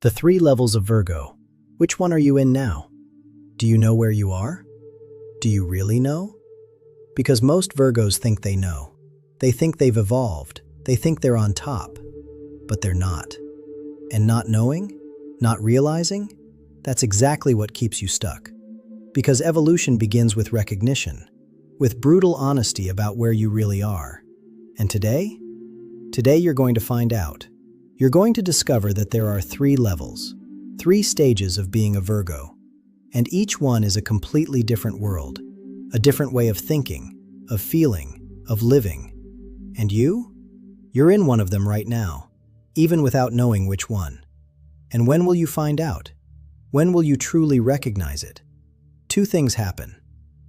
The 3 levels of Virgo. Which one are you in now? Do you know where you are? Do you really know? Because most Virgos think they know. They think they've evolved. They think they're on top. But they're not. And not knowing, not realizing, that's exactly what keeps you stuck. Because evolution begins with recognition, with brutal honesty about where you really are. And today you're going to find out. You're going to discover that there are 3 levels, 3 stages of being a Virgo. And each one is a completely different world, a different way of thinking, of feeling, of living. And you're in one of them right now, even without knowing which one. And when will you find out? When will you truly recognize it? 2 things happen.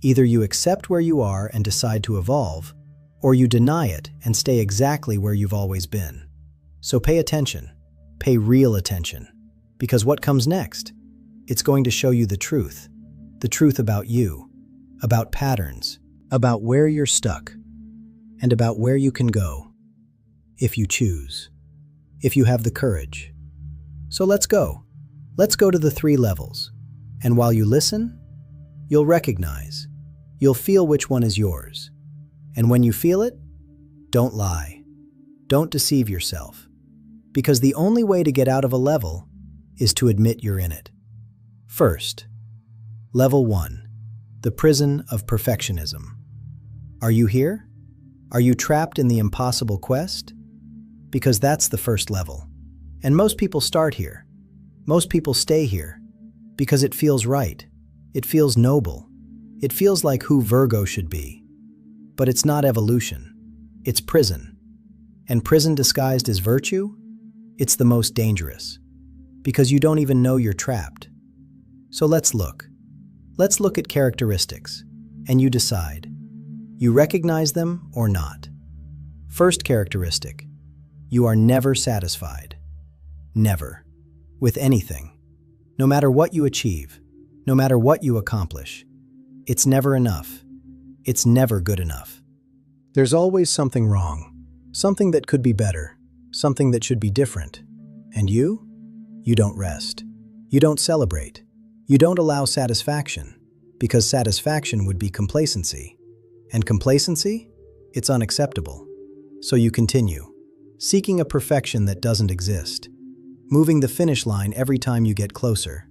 Either you accept where you are and decide to evolve, or you deny it and stay exactly where you've always been. So pay attention, pay real attention, because what comes next? It's going to show you the truth about you, about patterns, about where you're stuck, and about where you can go, if you choose, if you have the courage. So let's go to the 3 levels, and while you listen, you'll recognize, you'll feel which one is yours. And when you feel it, don't lie, don't deceive yourself. Because the only way to get out of a level is to admit you're in it. First, level 1, the prison of perfectionism. Are you here? Are you trapped in the impossible quest? Because that's the first level. And most people start here. Most people stay here because it feels right. It feels noble. It feels like who Virgo should be. But it's not evolution. It's prison. And prison disguised as virtue? It's the most dangerous, because you don't even know you're trapped. So let's look. Let's look at characteristics, and you decide. You recognize them or not. First characteristic, you are never satisfied. Never. With anything. No matter what you achieve, no matter what you accomplish, it's never enough. It's never good enough. There's always something wrong, something that could be better. Something that should be different. And you don't rest. You don't celebrate. You don't allow satisfaction, because satisfaction would be complacency. And complacency? It's unacceptable. So you continue, seeking a perfection that doesn't exist, moving the finish line every time you get closer.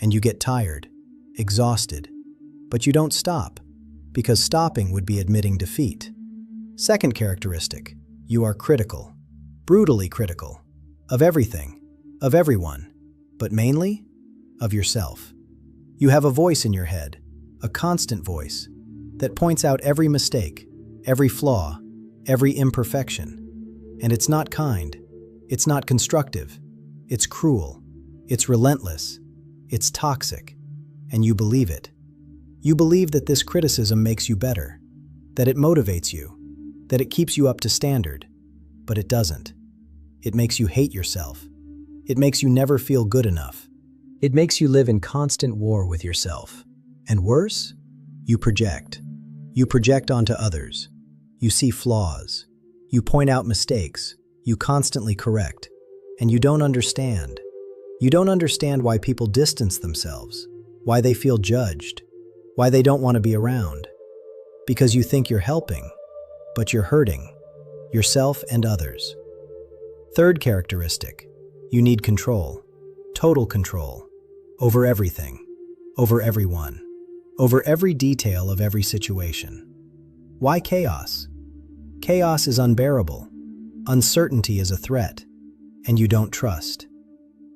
And you get tired, exhausted. But you don't stop, because stopping would be admitting defeat. Second characteristic, you are critical. Brutally critical, of everything, of everyone, but mainly of yourself. You have a voice in your head, a constant voice, that points out every mistake, every flaw, every imperfection. And it's not kind, it's not constructive, it's cruel, it's relentless, it's toxic, and you believe it. You believe that this criticism makes you better, that it motivates you, that it keeps you up to standard, but it doesn't. It makes you hate yourself. It makes you never feel good enough. It makes you live in constant war with yourself. And worse, you project. You project onto others. You see flaws. You point out mistakes. You constantly correct. And you don't understand. You don't understand why people distance themselves, why they feel judged, why they don't want to be around. Because you think you're helping, but you're hurting yourself and others. Third characteristic, you need control, total control, over everything, over everyone, over every detail of every situation. Why chaos? Chaos is unbearable. Uncertainty is a threat, and you don't trust.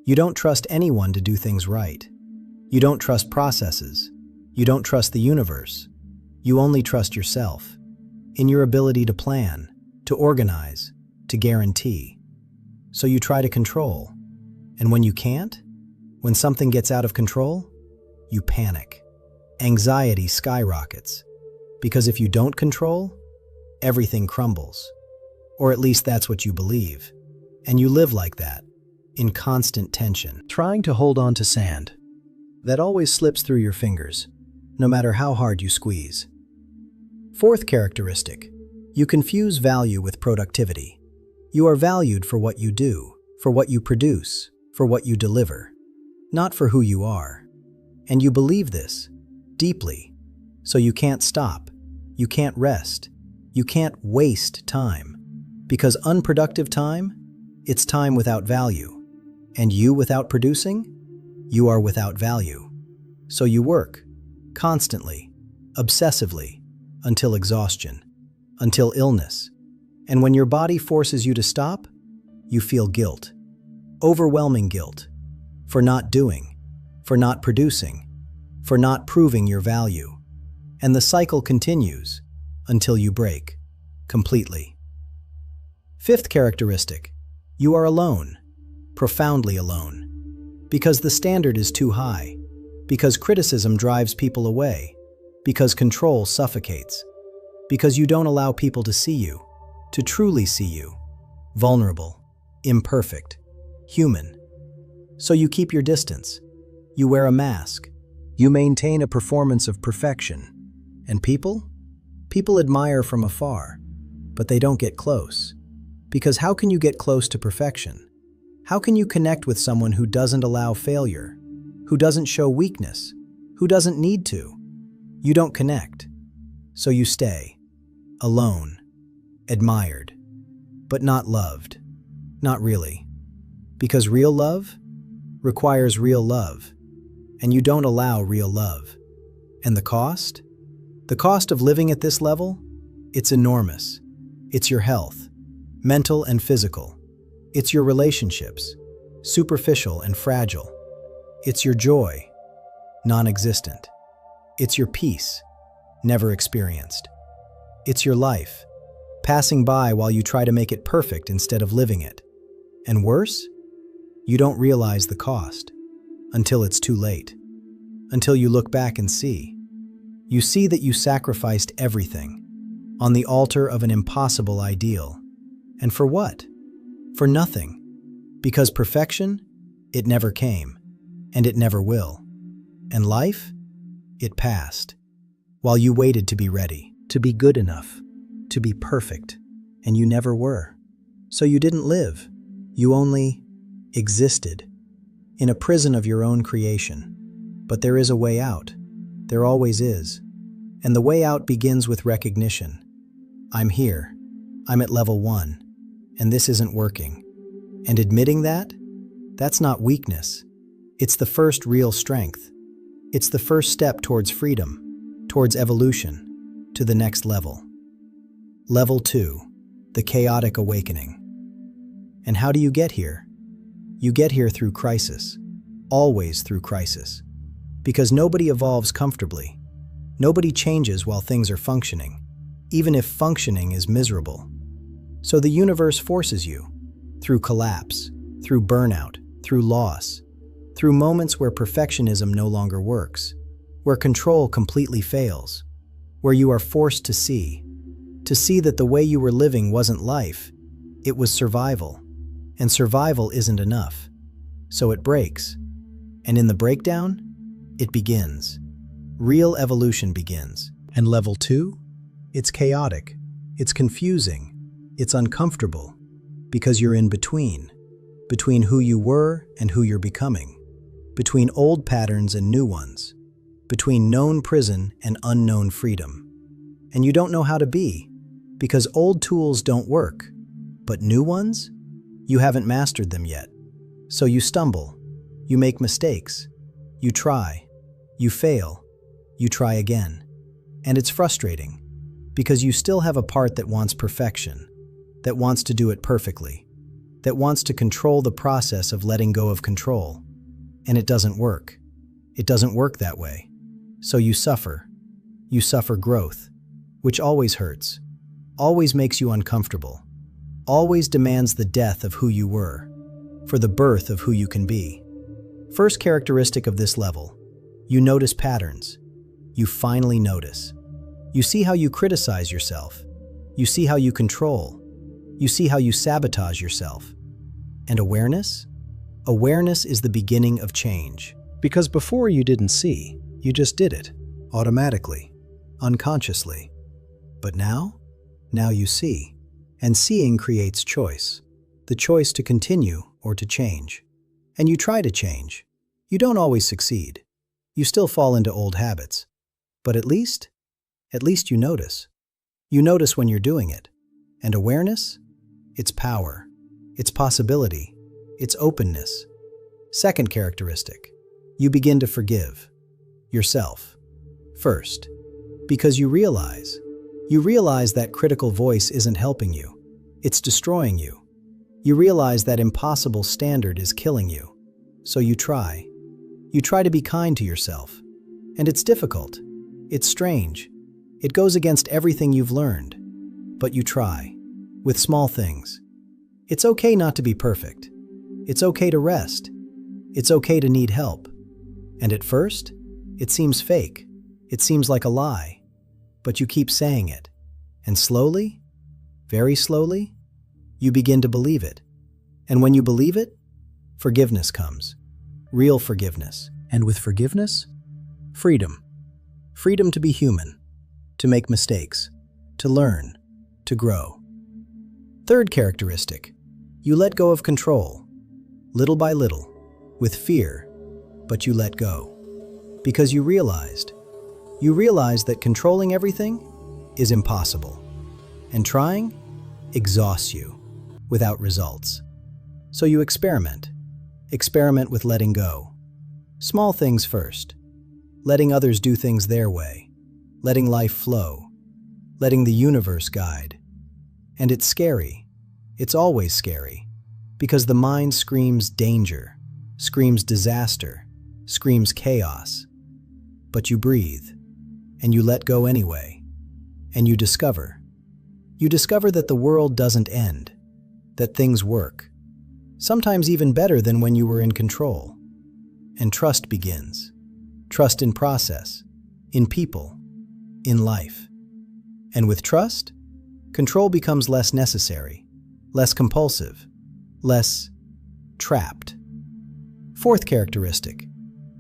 You don't trust anyone to do things right. You don't trust processes. You don't trust the universe. You only trust yourself, in your ability to plan, to organize, to guarantee. So you try to control. And when you can't, when something gets out of control, you panic. Anxiety skyrockets. Because if you don't control, everything crumbles. Or at least that's what you believe. And you live like that, in constant tension, trying to hold on to sand that always slips through your fingers, no matter how hard you squeeze. Fourth characteristic, you confuse value with productivity. You are valued for what you do, for what you produce, for what you deliver, not for who you are. And you believe this deeply, so you can't stop, you can't rest, you can't waste time, because unproductive time, it's time without value. And you without producing, you are without value. So you work, constantly, obsessively, until exhaustion, until illness. And when your body forces you to stop, you feel guilt, overwhelming guilt, for not doing, for not producing, for not proving your value. And the cycle continues until you break, completely. Fifth characteristic, you are alone, profoundly alone. Because the standard is too high, because criticism drives people away, because control suffocates, because you don't allow people to see you, to truly see you, vulnerable, imperfect, human. So you keep your distance, you wear a mask, you maintain a performance of perfection. And people admire from afar, but they don't get close. Because how can you get close to perfection? How can you connect with someone who doesn't allow failure, who doesn't show weakness, who doesn't need to? You don't connect. So you stay, alone, admired, but not loved. Not really. Because real love requires real love, and you don't allow real love. And the cost? The cost of living at this level? It's enormous. It's your health, mental and physical. It's your relationships, superficial and fragile. It's your joy, non-existent. It's your peace, never experienced. It's your life, passing by while you try to make it perfect instead of living it. And worse, you don't realize the cost until it's too late. Until you look back and see. You see that you sacrificed everything on the altar of an impossible ideal. And for what? For nothing. Because perfection, it never came, and it never will. And life, it passed, while you waited to be ready, to be good enough, to be perfect, and you never were. So you didn't live, you only existed, in a prison of your own creation. But there is a way out, there always is. And the way out begins with recognition. I'm here, I'm at level 1. And this isn't working. And admitting that? That's not weakness. It's the first real strength. It's the first step towards freedom, towards evolution, to the next level. Level 2, the chaotic awakening. And how do you get here? You get here through crisis, always through crisis. Because nobody evolves comfortably. Nobody changes while things are functioning, even if functioning is miserable. So the universe forces you, through collapse, through burnout, through loss, through moments where perfectionism no longer works, where control completely fails, where you are forced to see that the way you were living wasn't life, it was survival. And survival isn't enough. So it breaks. And in the breakdown, it begins. Real evolution begins. And level 2? It's chaotic. It's confusing. It's uncomfortable because you're in between who you were and who you're becoming, between old patterns and new ones, between known prison and unknown freedom. And you don't know how to be because old tools don't work, but new ones, you haven't mastered them yet. So you stumble, you make mistakes, you try, you fail, you try again. And it's frustrating because you still have a part that wants perfection, that wants to do it perfectly, that wants to control the process of letting go of control. And it doesn't work. It doesn't work that way. So you suffer. You suffer growth, which always hurts, always makes you uncomfortable, always demands the death of who you were, for the birth of who you can be. First characteristic of this level, you notice patterns. You finally notice. You see how you criticize yourself. You see how you control. You see how you sabotage yourself. And awareness? Awareness is the beginning of change. Because before you didn't see, you just did it, automatically, unconsciously. But now you see. And seeing creates choice. The choice to continue or to change. And you try to change. You don't always succeed. You still fall into old habits. But at least you notice. You notice when you're doing it. And awareness? It's power. It's possibility. It's openness. Second characteristic. You begin to forgive yourself. First, because you realize that critical voice isn't helping you. It's destroying you. You realize that impossible standard is killing you. So you try. You try to be kind to yourself. And it's difficult. It's strange. It goes against everything you've learned. But you try. With small things. It's okay not to be perfect. It's okay to rest. It's okay to need help. And at first, it seems fake. It seems like a lie. But you keep saying it. And slowly, very slowly, you begin to believe it. And when you believe it, forgiveness comes. Real forgiveness. And with forgiveness, freedom. Freedom to be human, to make mistakes, to learn, to grow. Third characteristic, you let go of control, little by little, with fear, but you let go. Because you realized that controlling everything is impossible, and trying exhausts you without results. So you experiment with letting go. Small things first, letting others do things their way, letting life flow, letting the universe guide. And it's scary. It's always scary, because the mind screams danger, screams disaster, screams chaos. But you breathe, and you let go anyway, and you discover that the world doesn't end, that things work, sometimes even better than when you were in control. And trust begins. Trust in process, in people, in life. And with trust, control becomes less necessary, less compulsive, less trapped. Fourth characteristic,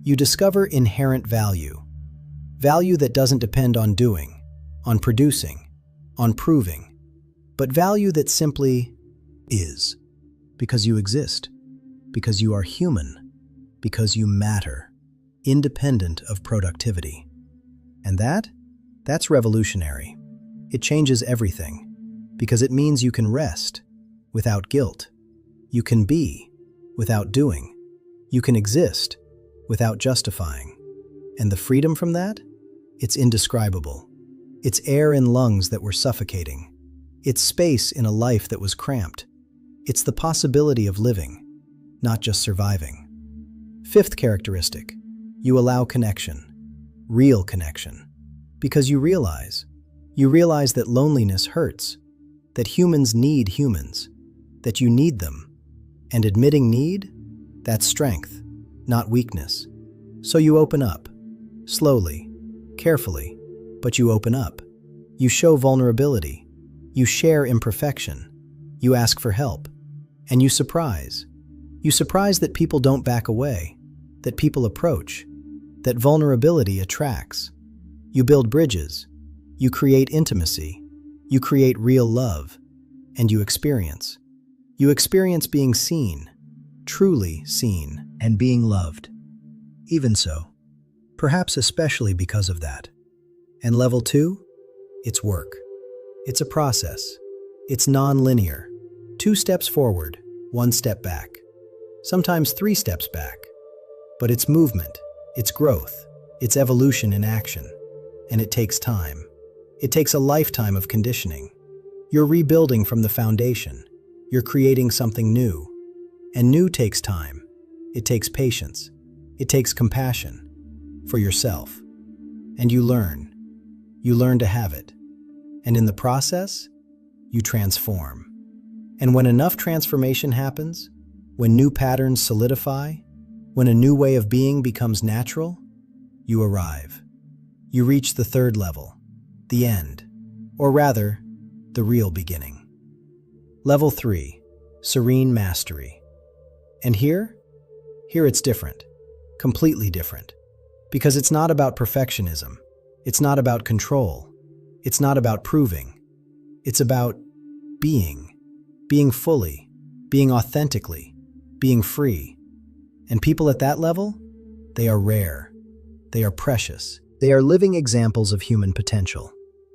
you discover inherent value. Value that doesn't depend on doing, on producing, on proving, but value that simply is. Because you exist, because you are human, because you matter, independent of productivity. And that's revolutionary. It changes everything, because it means you can rest without guilt. You can be without doing. You can exist without justifying. And the freedom from that? It's indescribable. It's air in lungs that were suffocating. It's space in a life that was cramped. It's the possibility of living, not just surviving. Fifth characteristic, you allow connection, real connection, because you realize that loneliness hurts, that humans need humans, that you need them. And admitting need, that's strength, not weakness. So you open up, slowly, carefully, but you open up. You show vulnerability. You share imperfection. You ask for help. And you surprise. You surprise that people don't back away, that people approach, that vulnerability attracts. You build bridges. You create intimacy. You create real love. And you experience. You experience being seen, truly seen, and being loved. Even so, perhaps especially because of that. And level 2? It's work. It's a process. It's non-linear. 2 steps forward, 1 step back. Sometimes 3 steps back. But it's movement, it's growth, it's evolution in action. And it takes time. It takes a lifetime of conditioning. You're rebuilding from the foundation. You're creating something new. And new takes time. It takes patience. It takes compassion for yourself. And you learn. You learn to have it. And in the process, you transform. And when enough transformation happens, when new patterns solidify, when a new way of being becomes natural, you arrive. You reach the 3rd level, the end, or rather, the real beginning. Level 3, Serene Mastery. And here it's different, completely different, because it's not about perfectionism. It's not about control. It's not about proving. It's about being fully, being authentically, being free. And people at that level, they are rare. They are precious. They are living examples of human potential.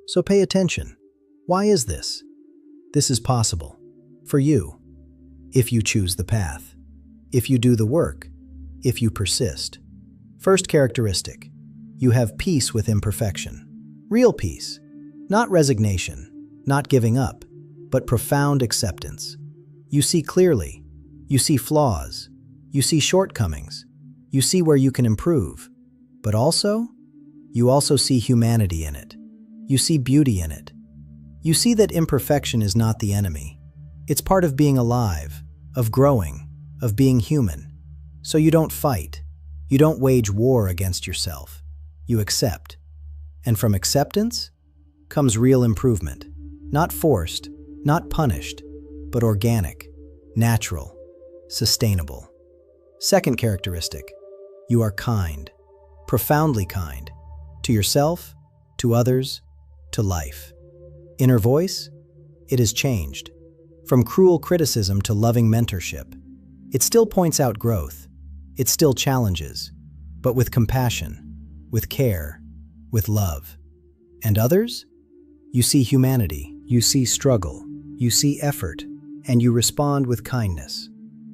So pay attention. Why is this? This is possible. For you. If you choose the path. If you do the work. If you persist. First characteristic. You have peace with imperfection. Real peace. Not resignation. Not giving up. But profound acceptance. You see clearly. You see flaws. You see shortcomings. You see where you can improve. But also, you also see humanity in it. You see beauty in it. You see that imperfection is not the enemy. It's part of being alive, of growing, of being human. So you don't fight. You don't wage war against yourself. You accept. And from acceptance comes real improvement. Not forced, not punished, but organic, natural, sustainable. Second characteristic, you are kind, profoundly kind, to yourself, to others, to life. Inner voice, it has changed. From cruel criticism to loving mentorship. It still points out growth. It still challenges, but with compassion, with care, with love. And others? You see humanity, you see struggle, you see effort, and you respond with kindness.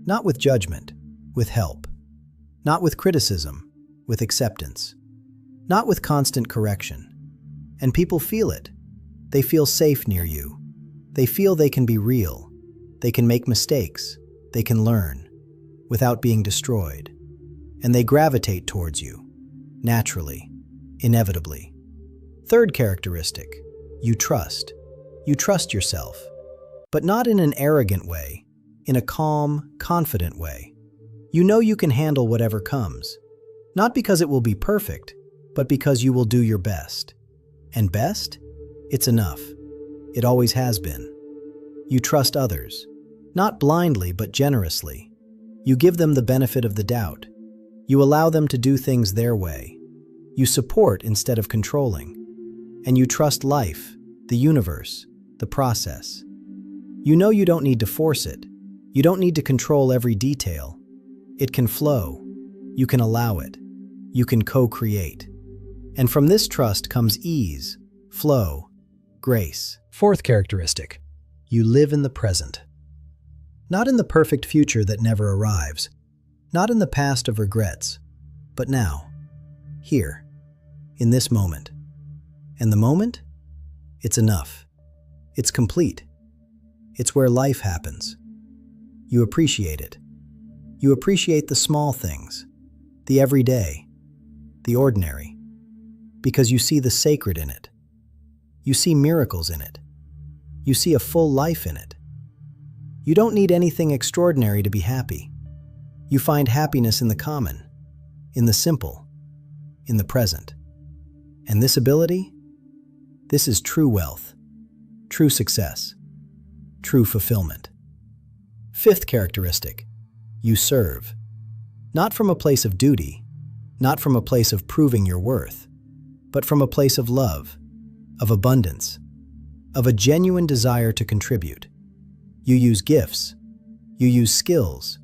Not with judgment, with help. Not with criticism, with acceptance. Not with constant correction. And people feel it. They feel safe near you. They feel they can be real. They can make mistakes. They can learn, without being destroyed. And they gravitate towards you, naturally, inevitably. Third characteristic, you trust. You trust yourself, but not in an arrogant way, in a calm, confident way. You know you can handle whatever comes, not because it will be perfect, but because you will do your best. And best? It's enough. It always has been. You trust others, not blindly but generously. You give them the benefit of the doubt. You allow them to do things their way. You support instead of controlling. And you trust life, the universe, the process. You know you don't need to force it. You don't need to control every detail. It can flow. You can allow it. You can co-create. And from this trust comes ease, flow, grace. Fourth characteristic, you live in the present. Not in the perfect future that never arrives. Not in the past of regrets, but now, here, in this moment. And the moment? It's enough. It's complete. It's where life happens. You appreciate it. You appreciate the small things, the everyday, the ordinary, because you see the sacred in it. You see miracles in it. You see a full life in it. You don't need anything extraordinary to be happy. You find happiness in the common, in the simple, in the present. And this ability? This is true wealth, true success, true fulfillment. Fifth characteristic, you serve. Not from a place of duty, not from a place of proving your worth, but from a place of love, of abundance, of a genuine desire to contribute. You use gifts, you use skills,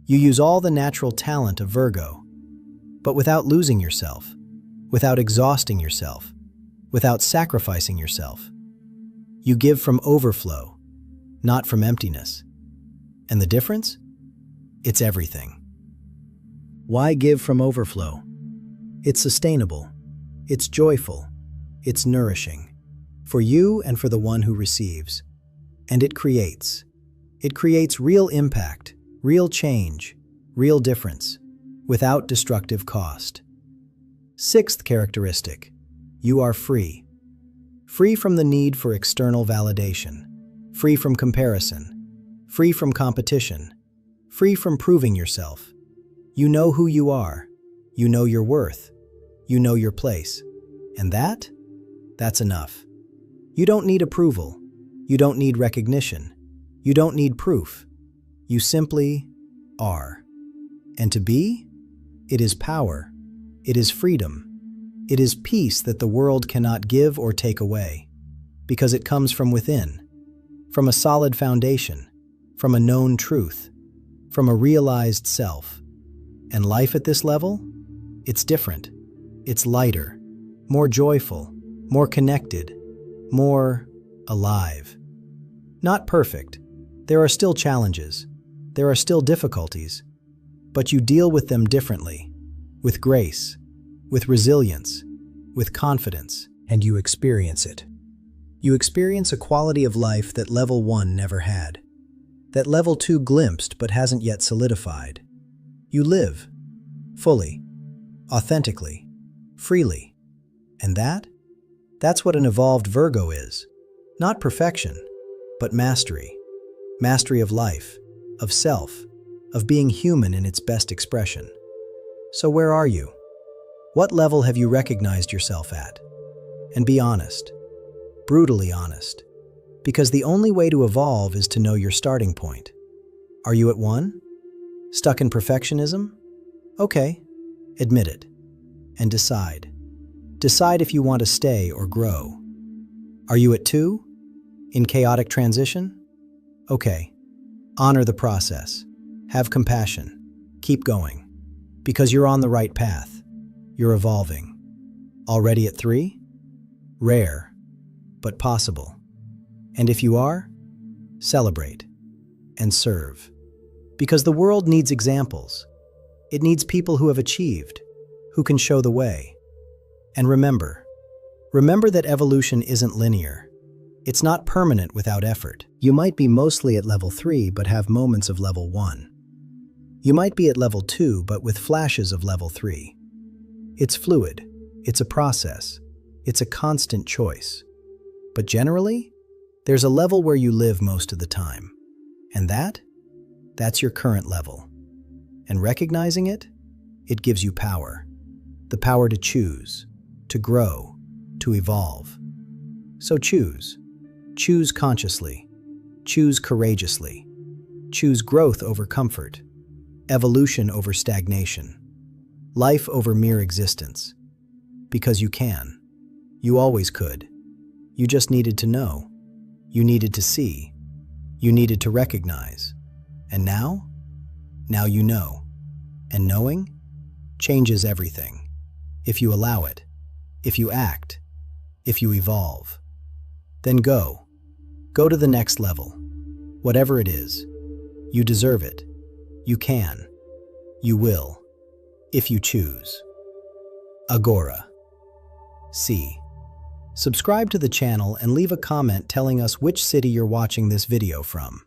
you use all the natural talent of Virgo, but without losing yourself, without exhausting yourself, without sacrificing yourself. You give from overflow, not from emptiness. And the difference? It's everything. Why give from overflow? It's sustainable, it's joyful, it's nourishing, for you and for the one who receives. And it creates real impact, real change, real difference, without destructive cost. Sixth characteristic, you are free. Free from the need for external validation, free from comparison, free from competition, free from proving yourself. You know who you are, you know your worth, you know your place. And that's enough. You don't need approval, you don't need recognition, you don't need proof. You simply are. And to be? It is power. It is freedom. It is peace that the world cannot give or take away, because it comes from within, from a solid foundation, from a known truth, from a realized self. And life at this level? It's different. It's lighter, more joyful, more connected, more alive. Not perfect. There are still challenges. There are still difficulties. But you deal with them differently, with grace, with resilience, with confidence, and you experience it. You experience a quality of life that level 1 never had, that level 2 glimpsed but hasn't yet solidified. You live, fully, authentically, freely. And that's what an evolved Virgo is. Not perfection, but mastery. Mastery of life, of self, of being human in its best expression. So where are you? What level have you recognized yourself at? And be honest, brutally honest, because the only way to evolve is to know your starting point. Are you at 1? Stuck in perfectionism? Okay, admit it, and decide. Decide if you want to stay or grow. Are you at 2? In chaotic transition? Okay, honor the process. Have compassion. Keep going. Because you're on the right path. You're evolving. Already at 3? Rare, but possible. And if you are, celebrate and serve. Because the world needs examples. It needs people who have achieved, who can show the way. And remember that evolution isn't linear. It's not permanent without effort. You might be mostly at level 3 but have moments of level 1. You might be at level 2 but with flashes of level 3. It's fluid. It's a process. It's a constant choice. But generally, there's a level where you live most of the time. And that's your current level. And recognizing it gives you power. The power to choose, to grow, to evolve. So choose. Choose consciously. Choose courageously. Choose growth over comfort. Evolution over stagnation. Life over mere existence. Because you can. You always could. You just needed to know. You needed to see. You needed to recognize. And now? Now you know. And knowing changes everything. If you allow it. If you act. If you evolve. Then go. Go to the next level. Whatever it is. You deserve it. You can. You will. If you choose. Agora. C. Subscribe to the channel and leave a comment telling us which city you're watching this video from.